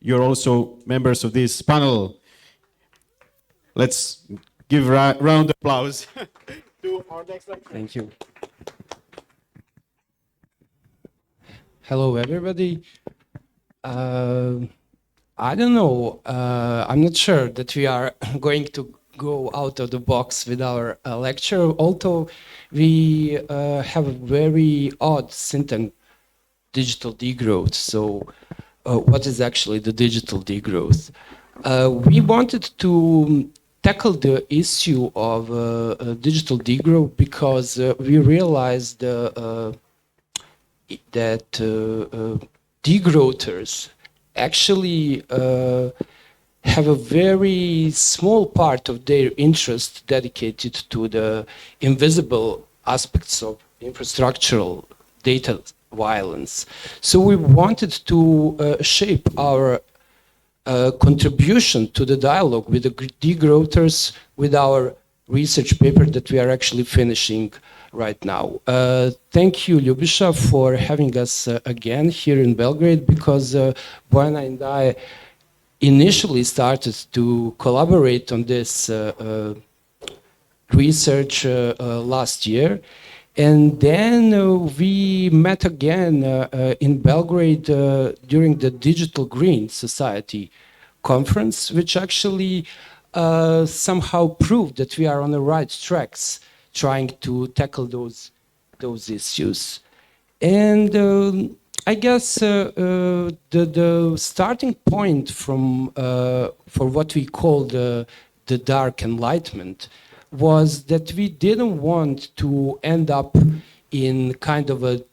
You're also members of this panel. Let's give a round of applause to our next lecturer. Thank you. Hello, everybody. I don't know. I'm not sure that we are going to go out of the box with our lecture, although we have a very odd syntagm, digital degrowth. So what is actually the digital degrowth? We wanted to tackle the issue of digital degrowth because we realized that degrowthers actually have a very small part of their interest dedicated to the invisible aspects of infrastructural data violence. So we wanted to shape our contribution to the dialogue with the degrowthers with our research paper that we are actually finishing right now. Thank you, Ljubisha, for having us again here in Belgrade, because Bojana and I initially started to collaborate on this research last year. And then we met again in Belgrade during the Digital Green Society conference, which actually somehow proved that we are on the right tracks trying to tackle those issues. And I guess the starting point for what we call the dark enlightenment was that we didn't want to end up in kind of a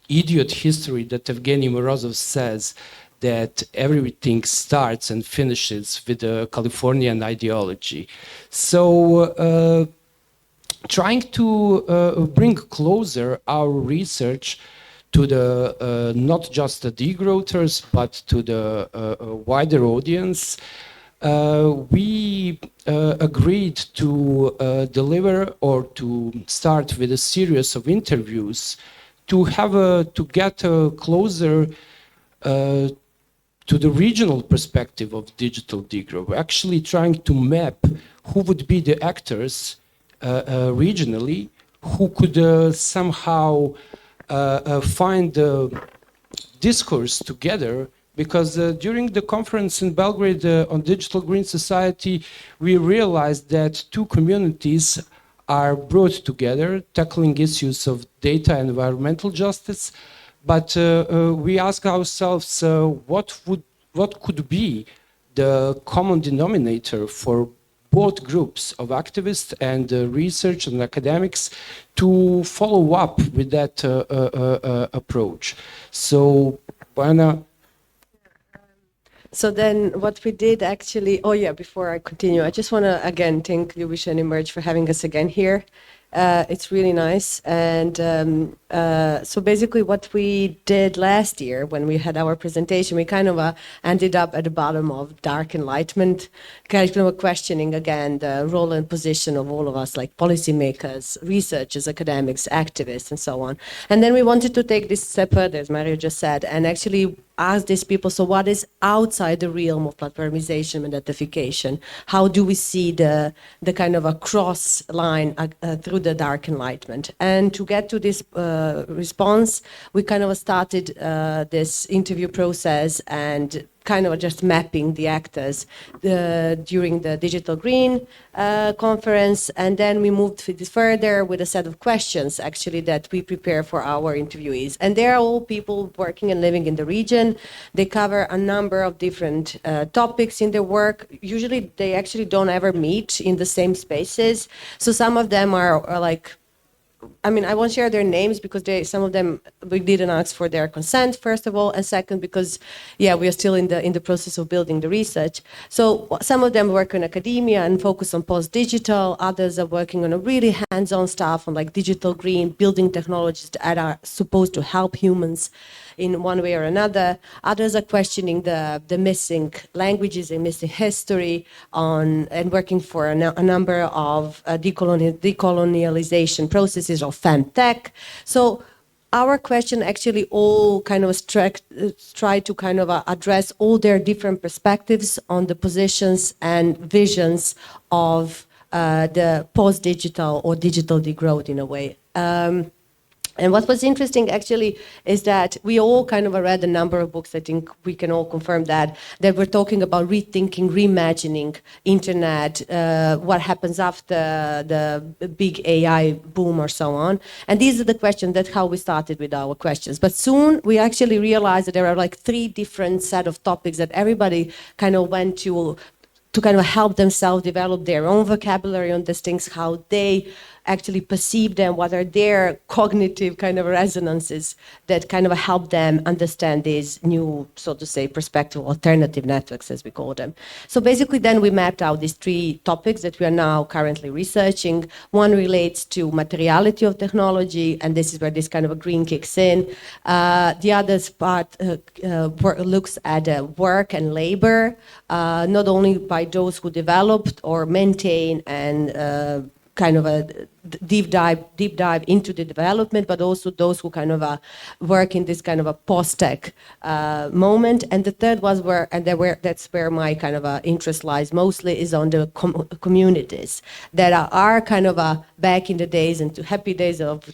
idiot history that Evgeny Morozov says, that everything starts and finishes with the Californian ideology. So trying to bring closer our research to the not just the degrowthers, but to the wider audience, we agreed to deliver or to start with a series of interviews to get closer to the regional perspective of digital degrowth. We're actually trying to map who would be the actors regionally who could somehow find the discourse together. Because during the conference in Belgrade on Digital Green Society, we realized that two communities are brought together, tackling issues of data and environmental justice. But we ask ourselves, what could be the common denominator for both groups of activists and research and academics to follow up with that approach. So, Bojana. So then what we did actually, oh yeah, before I continue, I just want to again thank Ljubisha and Emerge for having us again here. It's really nice. And so basically what we did last year when we had our presentation, we kind of ended up at the bottom of dark enlightenment, kind of questioning again the role and position of all of us, like policymakers, researchers, academics, activists, and so on. And then we wanted to take this step further, as Mario just said, and actually ask these people, so what is outside the realm of platformization and identification? How do we see the kind of a cross line through the dark enlightenment? And to get to this response, we kind of started this interview process and kind of just mapping the actors during the Digital Green conference. And then we moved further with a set of questions, actually, that we prepare for our interviewees. And they are all people working and living in the region. They cover a number of different topics in their work. Usually, they actually don't ever meet in the same spaces. So some of them are like I mean, I won't share their names because some of them we didn't ask for their consent, first of all, and second because, yeah, we are still in the process of building the research. So some of them work in academia and focus on post-digital. Others are working on a really hands-on stuff on like digital green building technologies that are supposed to help humans in one way or another. Others are questioning the missing languages and missing history and working for a number of decolonialization processes of femtech. So our question actually all kind of try to kind of address all their different perspectives on the positions and visions of the post-digital or digital degrowth in a way. And what was interesting actually is that we all kind of read a number of books, I think we can all confirm that we're talking about rethinking, reimagining internet, what happens after the big AI boom or so on. And these are the questions, that's how we started with our questions. But soon we actually realized that there are like 3 different set of topics that everybody kind of went to kind of help themselves develop their own vocabulary on these things, how they actually perceive them, what are their cognitive kind of resonances that kind of help them understand these new, so to say, perspective, alternative networks, as we call them. So basically then we mapped out these 3 topics that we are now currently researching. One relates to materiality of technology, and this is where this kind of a green kicks in. The other part looks at work and labor, not only by those who developed or maintain and kind of a deep dive into the development, but also those who kind of work in this kind of a post-tech moment. And the third was that's where my kind of interest lies mostly, is on the communities that are kind of back in the days and to happy days of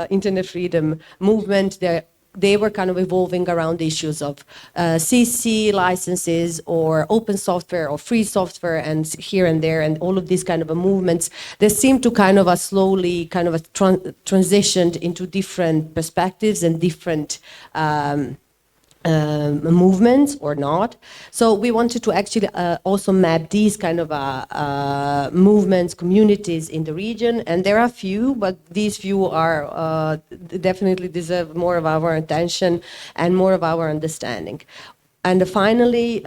internet freedom movement. They were kind of evolving around issues of CC licenses or open software or free software and here and there, and all of these kind of movements. They seem to kind of slowly kind of transitioned into different perspectives and different movements or not. So we wanted to actually also map these kind of movements, communities in the region, and there are few, but these few are definitely deserve more of our attention and more of our understanding. And finally,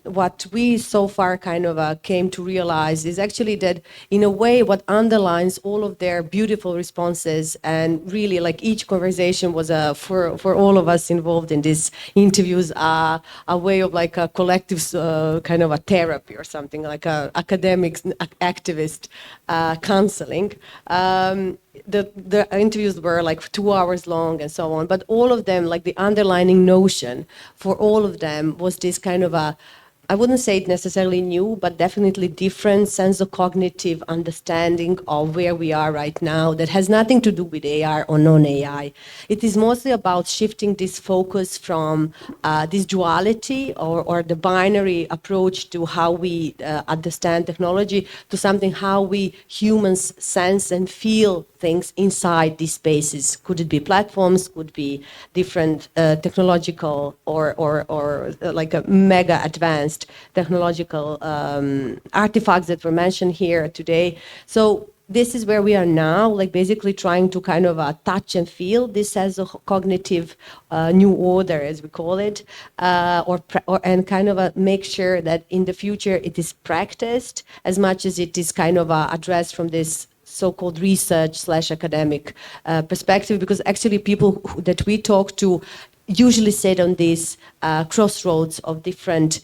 what we so far kind of came to realize is actually that, in a way, what underlines all of their beautiful responses, and really, like, each conversation was for all of us involved in these interviews, a way of like a collective kind of a therapy or something, like a academic activist counseling. The interviews were like 2 hours long and so on, but all of them, like the underlining notion for all of them was this kind of I wouldn't say it necessarily new, but definitely different sense of cognitive understanding of where we are right now that has nothing to do with AI or non-AI. It is mostly about shifting this focus from this duality or the binary approach to how we understand technology to something how we humans sense and feel things inside these spaces. Could it be platforms? Could be different technological or like a mega advanced technological artifacts that were mentioned here today. So this is where we are now, like basically trying to kind of touch and feel this as a cognitive new order, as we call it, and kind of make sure that in the future it is practiced as much as it is kind of addressed from this so-called research/academic perspective, because actually people that we talk to usually sit on these crossroads of different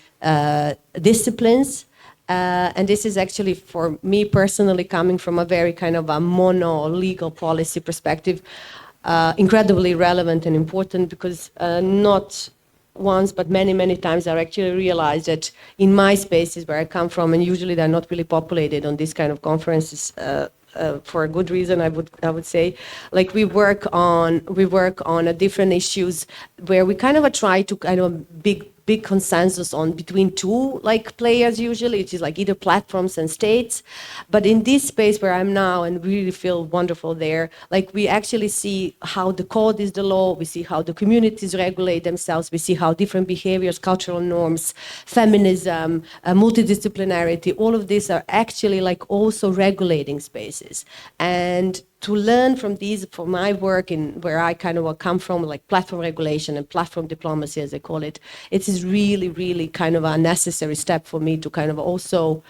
disciplines. And this is actually, for me personally, coming from a very kind of a mono-legal policy perspective, incredibly relevant and important, because not once, but many, many times I actually realized that in my spaces where I come from, and usually they're not really populated on these kind of conferences, for a good reason, I would say, like we work on different issues where we kind of try to kind of big consensus on between two like players usually, which is like either platforms and states. But in this space where I'm now and really feel wonderful there, like we actually see how the code is the law, we see how the communities regulate themselves, we see how different behaviors, cultural norms, feminism, multidisciplinarity, all of these are actually like also regulating spaces. And to learn from these, from my work in where I kind of come from, like platform regulation and platform diplomacy, as I call it, it is really, really kind of a necessary step for me to kind of also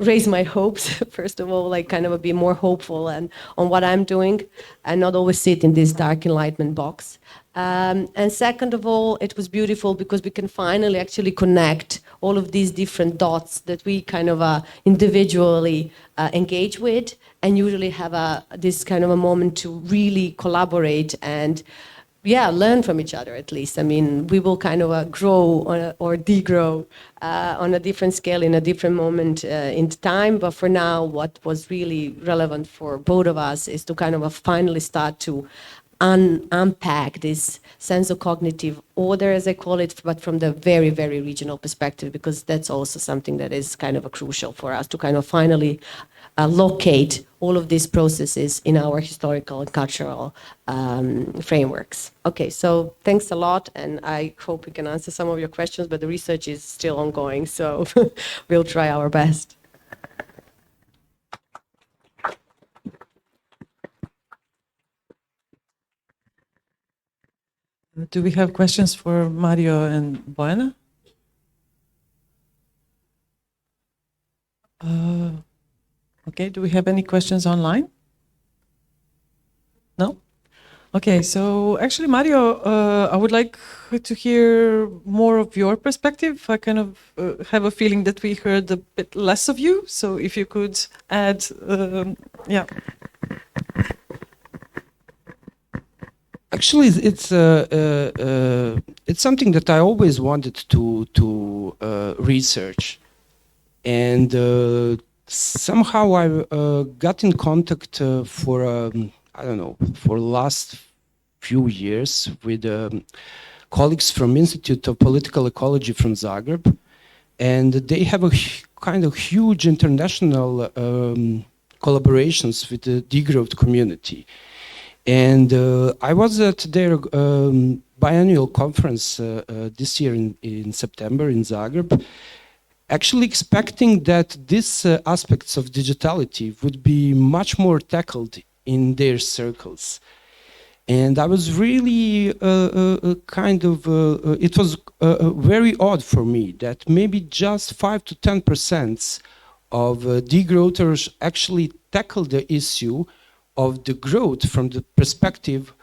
raise my hopes, first of all, like kind of be more hopeful and on what I'm doing and not always sit in this dark enlightenment box. And second of all, it was beautiful because we can finally actually connect all of these different dots that we kind of individually engage with, and usually have this kind of a moment to really collaborate and learn from each other at least. I mean, we will kind of grow or degrow on a different scale in a different moment in time. But for now, what was really relevant for both of us is to kind of finally start to unpack this sense of cognitive order, as I call it, but from the very, very regional perspective, because that's also something that is kind of crucial for us to kind of finally locate all of these processes in our historical and cultural frameworks. Okay, so thanks a lot, and I hope we can answer some of your questions, but the research is still ongoing, so we'll try our best. Do we have questions for Mario and Bojana? Okay, do we have any questions online? No? Okay, so actually, Mario, I would like to hear more of your perspective. I kind of have a feeling that we heard a bit less of you, so if you could add, yeah. Actually, it's something that I always wanted to research, and somehow I got in contact for I don't know, for the last few years with colleagues from Institute of Political Ecology from Zagreb, and they have a kind of huge international collaborations with the Degrowth community. And I was at their biannual conference this year in September in Zagreb, actually expecting that these aspects of digitality would be much more tackled in their circles. And I was really it was very odd for me that maybe just 5 to 10% of degrowthers actually tackle the issue of the growth from the perspective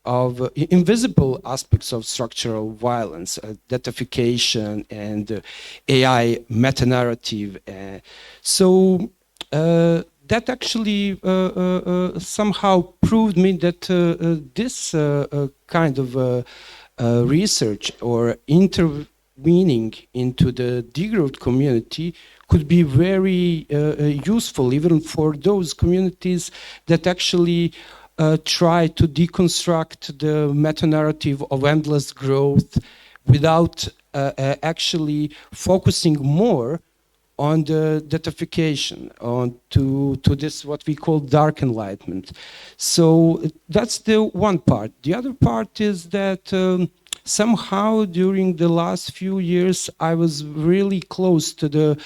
of invisible aspects of structural violence, datafication and AI meta-narrative. So that actually somehow proved me that this kind of research or intervening into the degrowth community could be very useful even for those communities that actually try to deconstruct the meta-narrative of endless growth without actually focusing more on the datafication, on to this what we call dark enlightenment. So that's the one part. The other part is that somehow during the last few years I was really close to the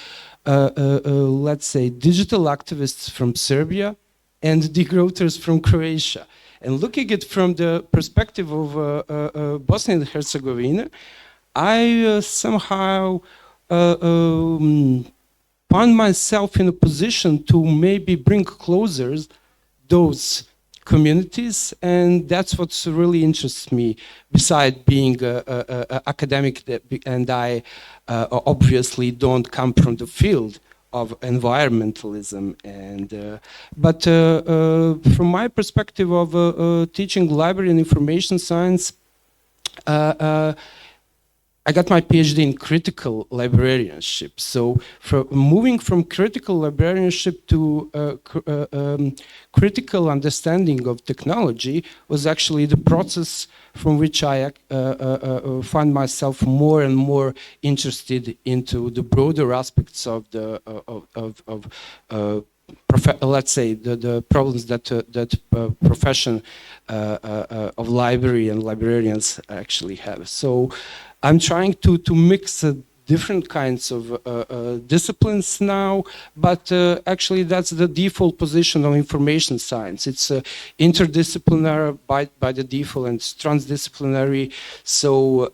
let's say digital activists from Serbia and degrowthers from Croatia. And looking at it from the perspective of Bosnia and Herzegovina, I somehow found myself in a position to maybe bring closer those communities, and that's what really interests me, besides being an academic, and I obviously don't come from the field of environmentalism, and but from my perspective of teaching library and information science, I got my PhD in critical librarianship. So moving from critical librarianship to critical understanding of technology was actually the process from which I find myself more and more interested into the broader aspects of the let's say the problems that profession of library and librarians actually have. So I'm trying to mix different kinds of disciplines now, but actually that's the default position of information science. It's interdisciplinary by the default, and it's transdisciplinary. So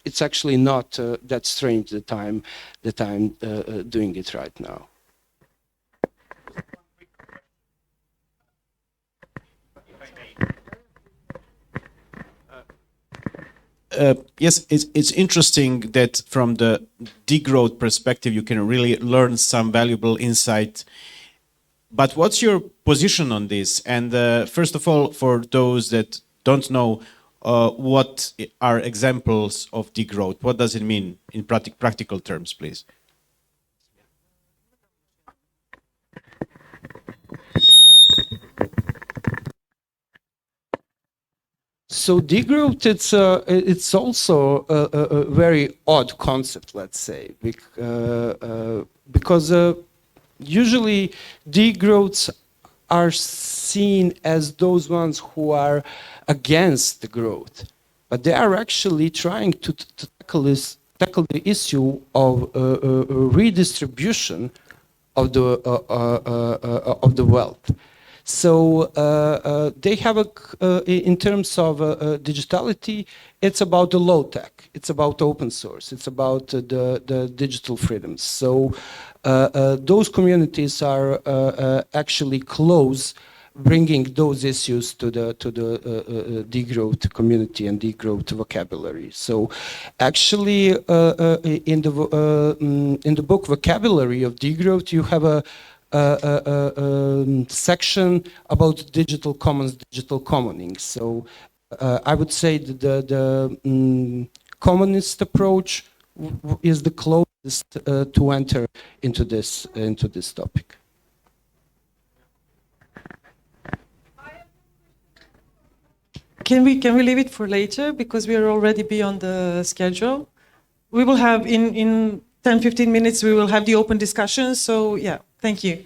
it's actually not that strange that I'm doing it right now. Yes, it's interesting that from the degrowth perspective, you can really learn some valuable insight. But what's your position on this? And first of all, for those that don't know, what are examples of degrowth? What does it mean in practical terms, please? So degrowth, it's also a very odd concept, let's say, because usually degrowths are seen as those ones who are against the growth, but they are actually trying to tackle the issue of redistribution of the wealth. So they have in terms of digitality, it's about the low tech, it's about open source, it's about the digital freedoms. So those communities are actually close, bringing those issues to the degrowth community and degrowth vocabulary. So actually in the book Vocabulary of Degrowth, you have a section about digital commons, digital commoning. So I would say that the communist approach is the closest to enter into this topic. Can we leave it for later, because we are already beyond the schedule? We will have in 10-15 minutes we will have the open discussion. So yeah, thank you.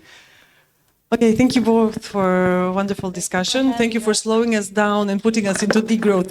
Okay, thank you both for a wonderful discussion. Thank you for slowing us down and putting us into degrowth.